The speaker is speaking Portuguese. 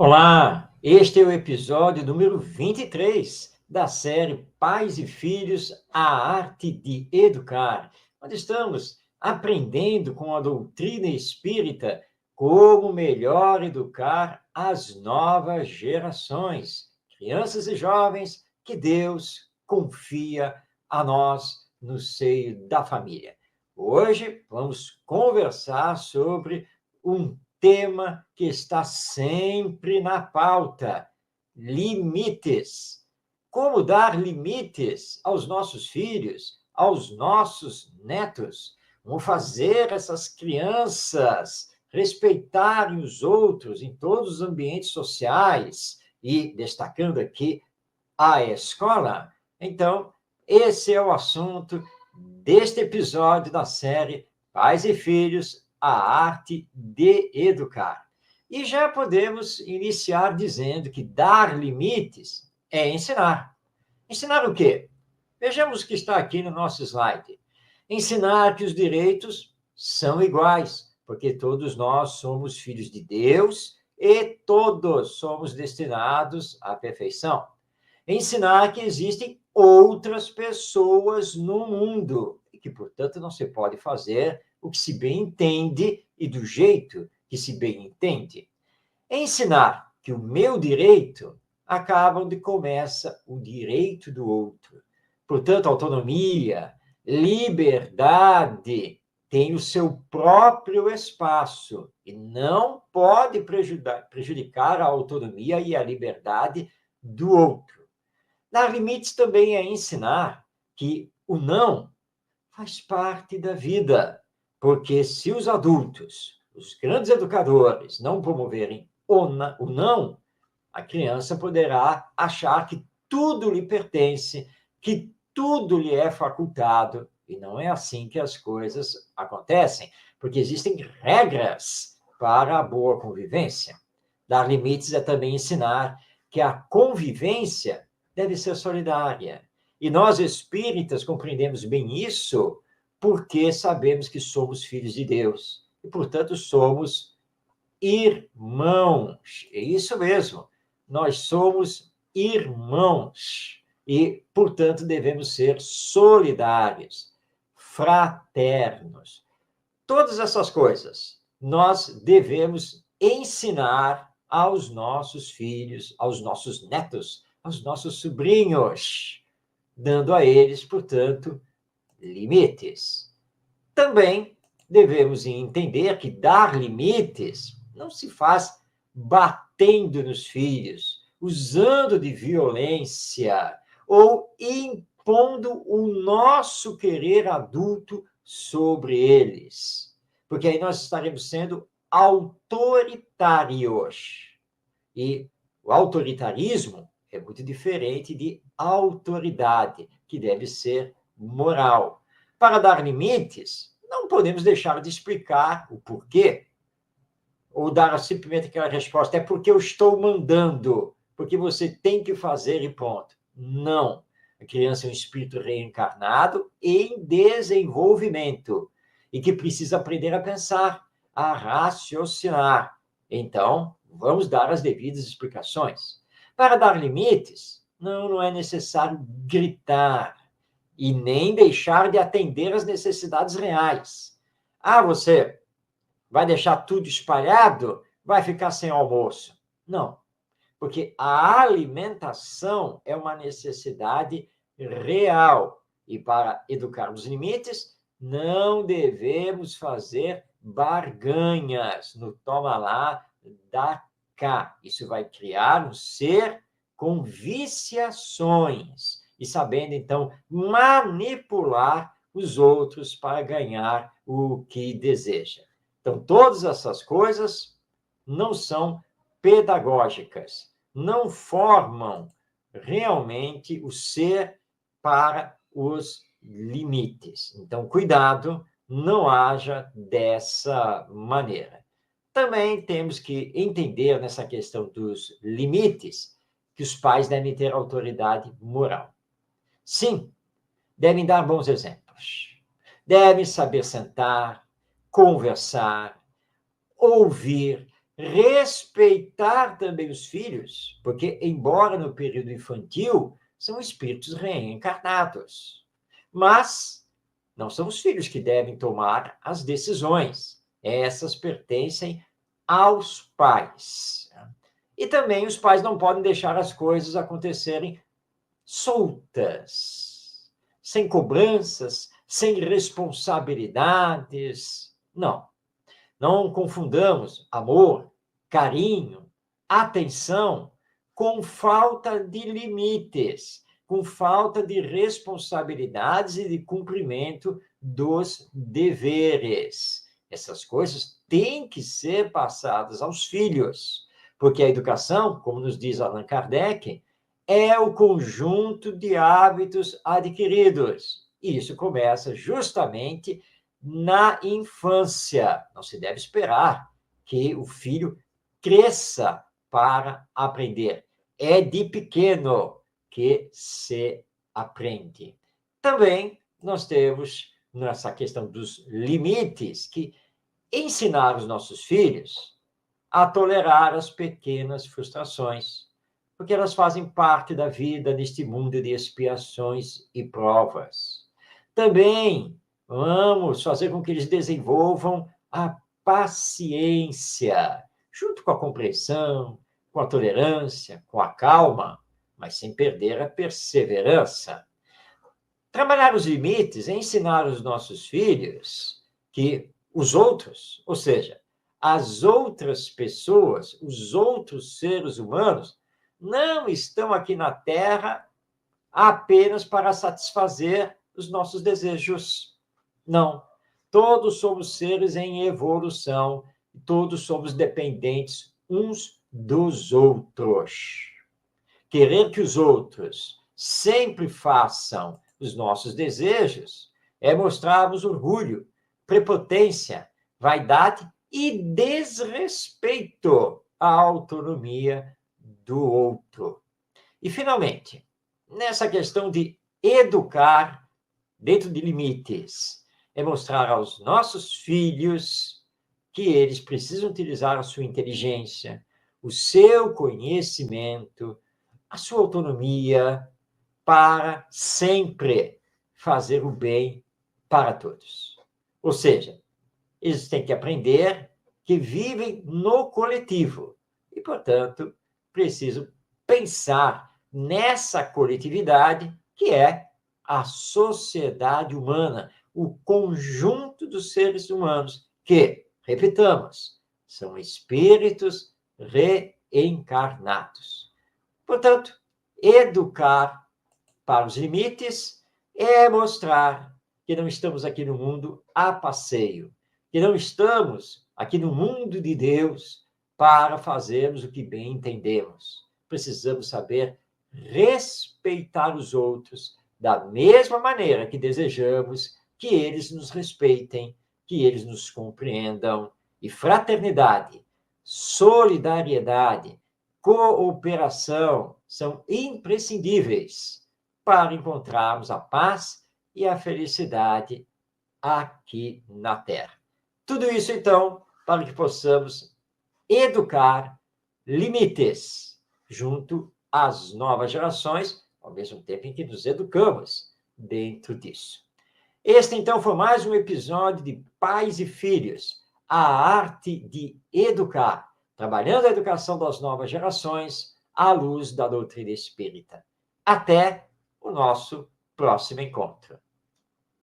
Olá, este é o episódio número 23 da série Pais e Filhos, a Arte de Educar, onde estamos aprendendo com a doutrina espírita como melhor educar as novas gerações, crianças e jovens que Deus confia a nós no seio da família. Hoje vamos conversar sobre um tema que está sempre na pauta: limites. Como dar limites aos nossos filhos, aos nossos netos? Como fazer essas crianças respeitarem os outros em todos os ambientes sociais e destacando aqui a escola? Então, esse é o assunto deste episódio da série Pais e Filhos, a Arte de Educar. E já podemos iniciar dizendo que dar limites é ensinar. Ensinar o quê? Vejamos o que está aqui no nosso slide. Ensinar que os direitos são iguais, porque todos nós somos filhos de Deus e todos somos destinados à perfeição. Ensinar que existem outras pessoas no mundo e que, portanto, não se pode fazer o que se bem entende e do jeito que se bem entende. Ensinar que o meu direito acaba onde começa o direito do outro. Portanto, autonomia, liberdade tem o seu próprio espaço e não pode prejudicar a autonomia e a liberdade do outro. Dar limites também é ensinar que o não faz parte da vida, porque se os adultos, os grandes educadores, não promoverem o não, a criança poderá achar que tudo lhe pertence, que tudo lhe é facultado, e não é assim que as coisas acontecem, porque existem regras para a boa convivência. Dar limites é também ensinar que a convivência deve ser solidária. E nós espíritas compreendemos bem isso porque sabemos que somos filhos de Deus e, portanto, somos irmãos. É isso mesmo. Nós somos irmãos e, portanto, devemos ser solidários, fraternos. Todas essas coisas nós devemos ensinar aos nossos filhos, aos nossos netos, aos nossos sobrinhos, dando a eles, portanto, limites. Também devemos entender que dar limites não se faz batendo nos filhos, usando de violência ou impondo o nosso querer adulto sobre eles. Porque aí nós estaremos sendo autoritários. E o autoritarismo é muito diferente de autoridade, que deve ser moral. Para dar limites, não podemos deixar de explicar o porquê, ou dar simplesmente aquela resposta, é porque eu estou mandando, porque você tem que fazer e ponto. Não. A criança é um espírito reencarnado em desenvolvimento e que precisa aprender a pensar, a raciocinar. Então, vamos dar as devidas explicações. Para dar limites, não é necessário gritar e nem deixar de atender às necessidades reais. Ah, você vai deixar tudo espalhado, vai ficar sem almoço. Não, porque a alimentação é uma necessidade real. E para educar os limites, não devemos fazer barganhas no toma lá, dá cá. Isso vai criar um ser com viciações e sabendo, então, manipular os outros para ganhar o que deseja. Então, todas essas coisas não são pedagógicas, não formam realmente o ser para os limites. Então, cuidado, não haja dessa maneira. Também temos que entender nessa questão dos limites que os pais devem ter autoridade moral. Sim, devem dar bons exemplos. Devem saber sentar, conversar, ouvir, respeitar também os filhos, porque, embora no período infantil, são espíritos reencarnados. Mas não são os filhos que devem tomar as decisões. Essas pertencem aos pais. E também os pais não podem deixar as coisas acontecerem soltas, sem cobranças, sem responsabilidades. Não. Não confundamos amor, carinho, atenção com falta de limites, com falta de responsabilidades e de cumprimento dos deveres. Essas coisas têm que ser passadas aos filhos, porque a educação, como nos diz Allan Kardec, é o conjunto de hábitos adquiridos. E isso começa justamente na infância. Não se deve esperar que o filho cresça para aprender. É de pequeno que se aprende. Também nós temos, nessa questão dos limites, que ensinar os nossos filhos a tolerar as pequenas frustrações, porque elas fazem parte da vida neste mundo de expiações e provas. Também vamos fazer com que eles desenvolvam a paciência, junto com a compreensão, com a tolerância, com a calma, mas sem perder a perseverança. Trabalhar os limites é ensinar os nossos filhos que os outros, ou seja, as outras pessoas, os outros seres humanos, não estão aqui na Terra apenas para satisfazer os nossos desejos. Não. Todos somos seres em evolução, todos somos dependentes uns dos outros. Querer que os outros sempre façam os nossos desejos é mostrarmos orgulho, prepotência, vaidade e desrespeito à autonomia do outro. E, finalmente, nessa questão de educar dentro de limites, é mostrar aos nossos filhos que eles precisam utilizar a sua inteligência, o seu conhecimento, a sua autonomia para sempre fazer o bem para todos. Ou seja, eles têm que aprender que vivem no coletivo e, portanto, precisam pensar nessa coletividade que é a sociedade humana, o conjunto dos seres humanos que, repitamos, são espíritos reencarnados. Portanto, educar para os limites é mostrar que não estamos aqui no mundo a passeio, que não estamos aqui no mundo de Deus para fazermos o que bem entendemos. Precisamos saber respeitar os outros da mesma maneira que desejamos que eles nos respeitem, que eles nos compreendam. E fraternidade, solidariedade, cooperação são imprescindíveis para encontrarmos a paz e a felicidade aqui na Terra. Tudo isso, então, para que possamos educar limites junto às novas gerações, ao mesmo tempo em que nos educamos dentro disso. Este, então, foi mais um episódio de Pais e Filhos, a arte de educar, trabalhando a educação das novas gerações à luz da doutrina espírita. Até o nosso próximo encontro.